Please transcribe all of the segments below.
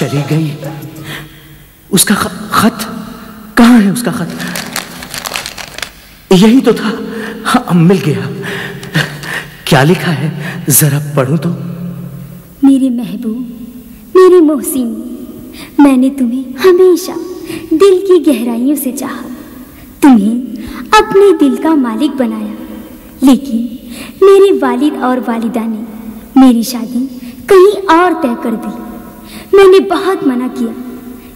चली गई। उसका खत कहाँ है? उसका खत यही तो था। हाँ, मिल गया। क्या लिखा है, जरा पढ़ूं तो। मेरे महबूब, मेरे मोहसिन, मैंने तुम्हें हमेशा दिल की गहराइयों से चाहा, तुम्हें अपने दिल का मालिक बनाया, लेकिन मेरे वालिद और वालिदा ने मेरी शादी कहीं और तय कर दी। मैंने बहुत मना किया,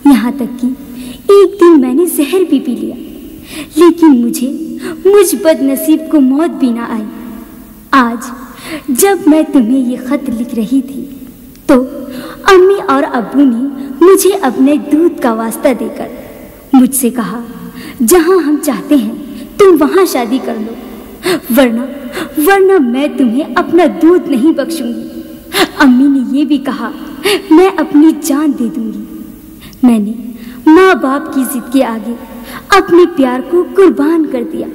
यहाँ तक कि एक दिन मैंने जहर भी पी लिया, लेकिन मुझ बदनसीब को मौत भी ना आई। आज जब मैं तुम्हें ये खत लिख रही थी तो अम्मी और अब्बू ने मुझे अपने दूध का वास्ता देकर मुझसे कहा, जहां हम चाहते हैं तुम वहां शादी कर लो, वरना मैं तुम्हें अपना दूध नहीं बख्शूंगी। अम्मी ने ये भी कहा, मैं अपनी जान दे दूंगी। मैंने माँ बाप की जिद के आगे अपने प्यार को कुर्बान कर दिया।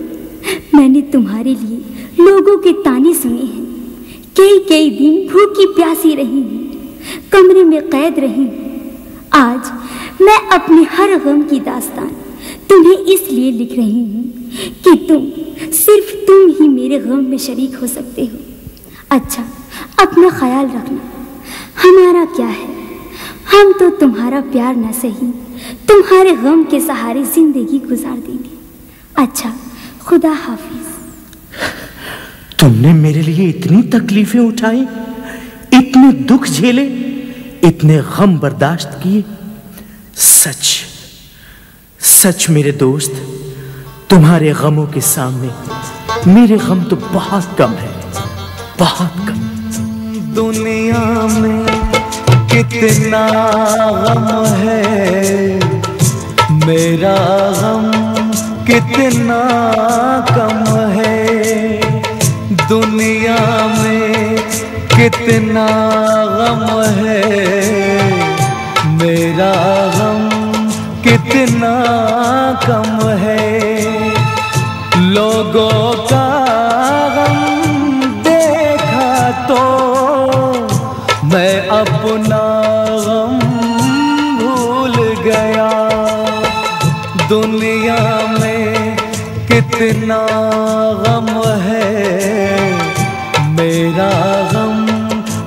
मैंने तुम्हारे लिए लोगों के ताने सुने हैं, कई दिन भूखी प्यासी रही हूँ, कमरे में कैद रही हूँ। आज मैं अपने हर गम की दास्तान तुम्हें इसलिए लिख रही हूँ कि सिर्फ तुम ही मेरे गम में शरीक हो सकते हो। अच्छा, अपना ख्याल रखना। हमारा क्या है, हम तो तुम्हारा प्यार न सही तुम्हारे गम के सहारे जिंदगी गुजार देंगे। अच्छा, खुदा हाफिज। तुमने मेरे लिए इतनी तकलीफें उठाई, इतने दुख झेले, इतने गम बर्दाश्त किए। सच मेरे दोस्त, तुम्हारे गमों के सामने मेरे गम तो बहुत कम है, बहुत कम। दुनिया में कितना गम है, मेरा गम कितना कम है। दुनिया में कितना गम है, मेरा गम कितना कम है। लोगों का गम देखा तो मैं अपना गम भूल गया। दुनिया में कितना गम है, मेरा गम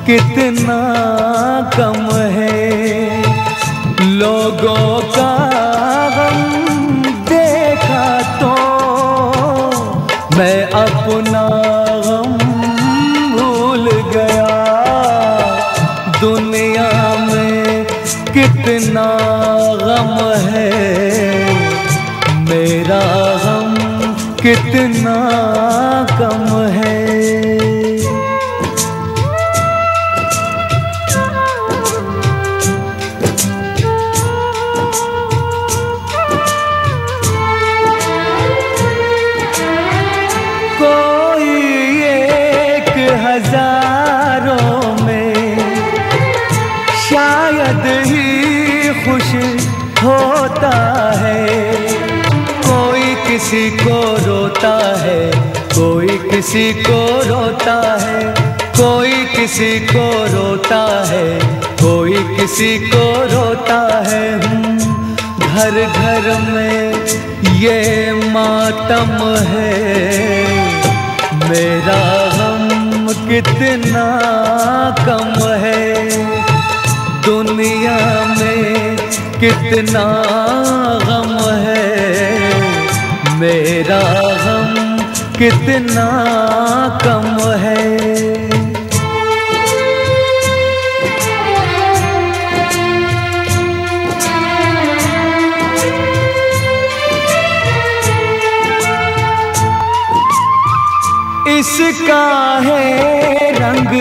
कितना कम है। लोगों का गम देखा तो मैं अपना गम भूल गया। दुनिया में कितना गम है, मेरा गम कितना कम है। हजारों में शायद ही खुश होता है। कोई किसी को रोता है, कोई किसी को रोता है, कोई किसी को रोता है, कोई किसी को रोता है। घर घर में ये मातम है, मेरा गम कितना कम है। दुनिया में कितना गम है, मेरा गम कितना कम है। इसका है रंग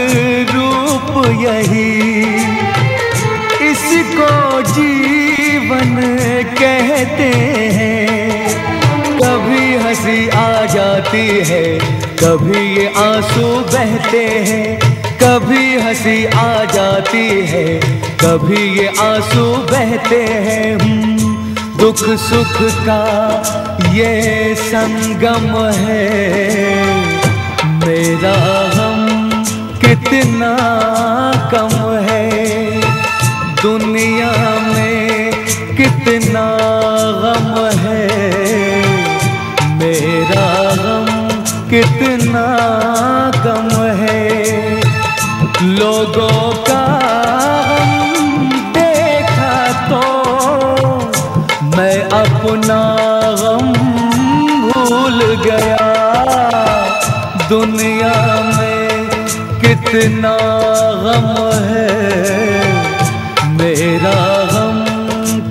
रूप यही, इसको जीवन कहते हैं। कभी हंसी आ जाती है, कभी ये आंसू बहते हैं। कभी हंसी आ जाती है, कभी ये आंसू बहते हैं। दुख सुख का ये संगम है, मेरा गम कितना कम है। दुनिया में कितना गम है, मेरा गम कितना कम है। लोगों का गम देखा तो मैं अपना गम भूल गया। दुनिया में कितना गम है, मेरा गम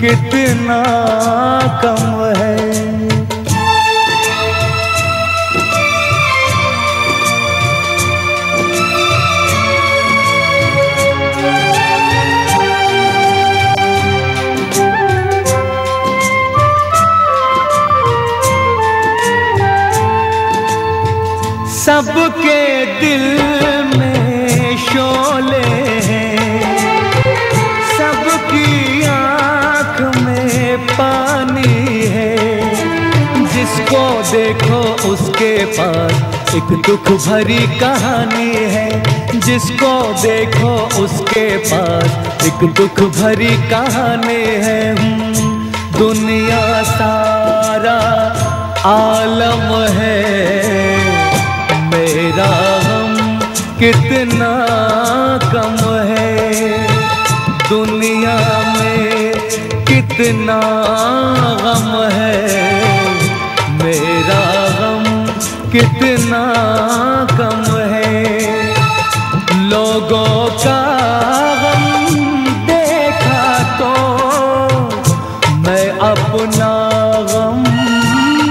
कितना कम है। सबके दिल में शोले हैं, सबकी आँख में पानी है। जिसको देखो उसके पास एक दुख भरी कहानी है, जिसको देखो उसके पास एक दुख भरी कहानी है। दुनिया सारा आलम है, मेरा गम कितना कम है। दुनिया में कितना गम है, मेरा गम कितना कम है। लोगों का गम देखा तो मैं अपना गम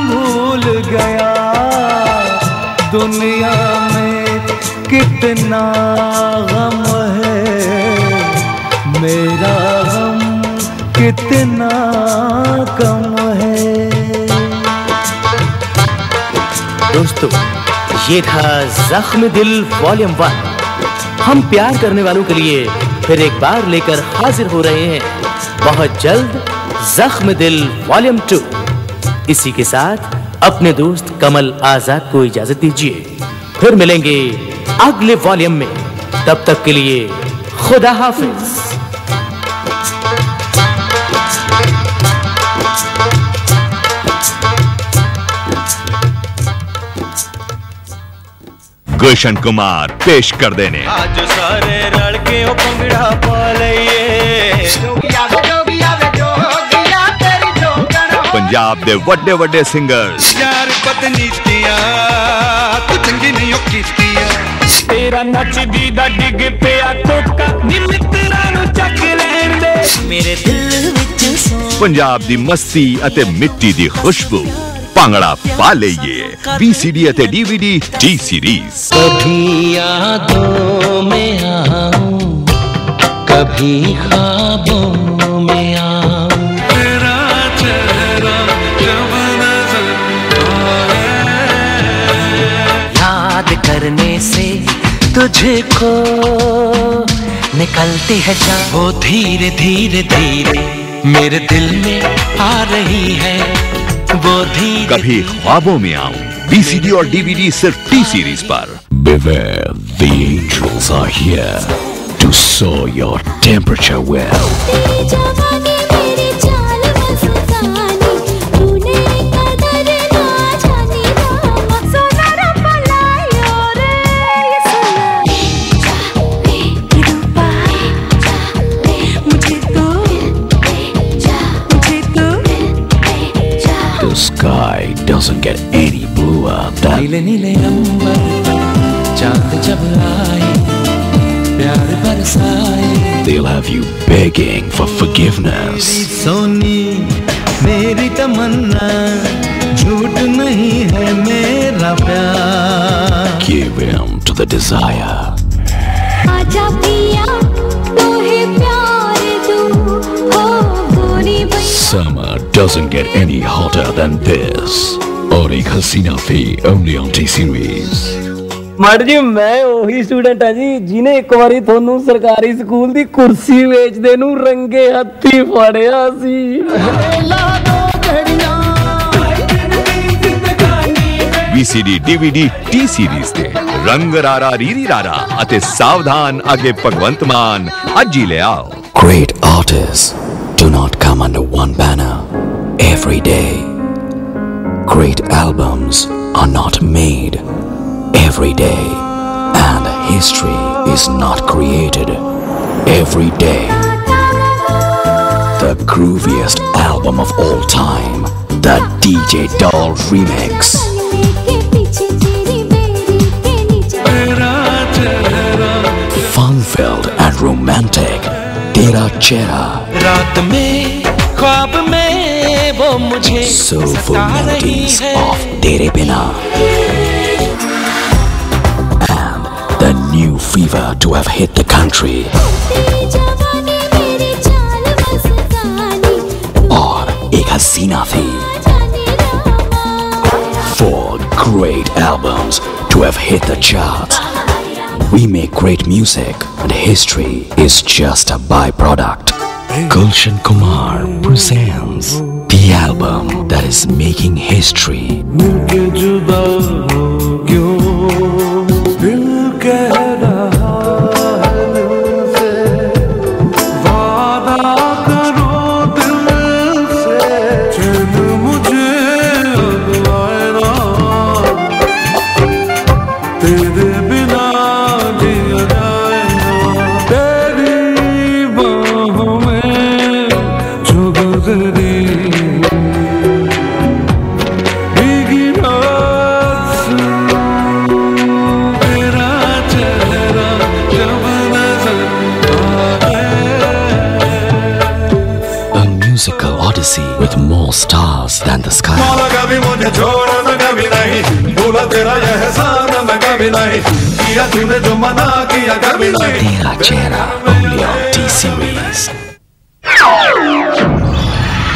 भूल गया। दुनिया में कितना गम है, मेरा गम कितना कम है। दोस्तों, ये था जख्म दिल वॉल्यूम 1। हम प्यार करने वालों के लिए फिर एक बार लेकर हाजिर हो रहे हैं बहुत जल्द जख्म दिल वॉल्यूम 2। इसी के साथ अपने दोस्त कमल आजाद को इजाजत दीजिए, फिर मिलेंगे अगले वॉल्यूम में। तब तक के लिए खुदा हाफिज। गुलशन कुमार पेश कर देने आज सारे लड़के पंगड़ा पा लइए। पंजाब दे वड्डे वड्डे सिंगर्स यार पत्नीतियां तू चंगी नहीं कीतियां। तेरा नचदी दा डिग पिया कोका नी मित्रा नु चक लैण दे मेरे दिल विच सो। पंजाब दी मस्ती अते मिट्टी दी खुशबू भांगड़ा पा लइए। VCD अते DVD T सीरीज। कभी यादों में आऊं, कभी ख्वाबों में आऊं, तेरा चेहरा जब नजर आए। याद करने से तुझको निकलती है जान, वो धीरे धीरे धीरे मेरे दिल में आ रही है। कभी ख्वाबों में आऊं VCD और DVD सिर्फ T सीरीज पर। Beware, the angels are here to soar your temperature well. The sky doesn't get any bluer than नीले नीले अंबर पर चांद जब आए, प्यार बरसाए। they'll have you begging for forgiveness. Soni मेरी तमन्ना, झूठ नहीं है मेरा प्यार। Give in to the desire. आजा पिया तोहे प्यार दूं, हो गोरी बन। Summer doesn't get any hotter than this. और एक हसीना फी only on T series. Madam ji मैं ਉਹੀ ਸਟੂਡੈਂਟ ਆ ਜੀ ਜਿਹਨੇ ਇੱਕ ਵਾਰੀ ਤੁਹਾਨੂੰ ਸਰਕਾਰੀ ਸਕੂਲ ਦੀ ਕੁਰਸੀ ਵੇਚਦੇ ਨੂੰ ਰੰਗੇ ਹੱਥੀ ਫੜਿਆ ਸੀ। VCD DVD T सीरीज ਤੇ ਰੰਗ ਰਾਰਾ ਰੀਰੀ ਰਾਰਾ ਅਤੇ ਸਾਵਧਾਨ ਅੱਗੇ ਭਗਵੰਤ ਮਾਨ ਅੱਜ ਹੀ ਲੈ ਆਓ। Great artists do not come under one banner every day. Great albums are not made every day, and history is not created every day. The grooviest album of all time, the DJ Doll Remix. Fun-filled and romantic, Tera Chehra. Soulful melodies of Tere Bina. And the new fever to have hit the country. Aur Ek Hasina Thi. 4 great albums to have hit the charts. We make great music, and history is just a byproduct. Gulshan Kumar presents the album that is making history. Musical odyssey with more stars than the sky. Tera Chehra, only on T-Series.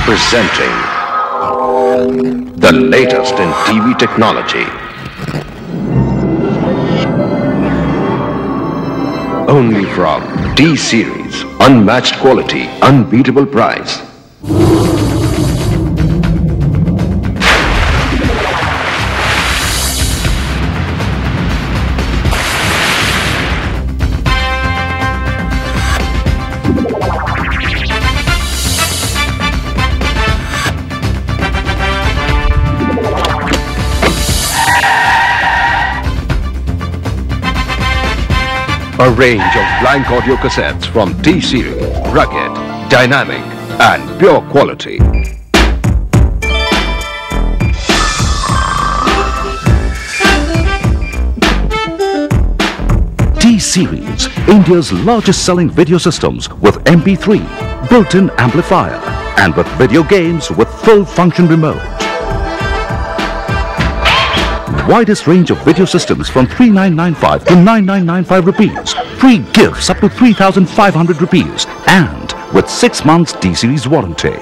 Presenting the latest in TV technology. Only from T-Series, unmatched quality, unbeatable price. A range of blank audio cassettes from T-Series, rugged, dynamic, and pure quality. T-Series, India's largest selling video systems with MP3, built-in amplifier, and with video games with full function remote. Widest range of video systems from 3995 to 9995 rupees. Free gifts up to 3500 rupees, and with 6 months T-Series warranty.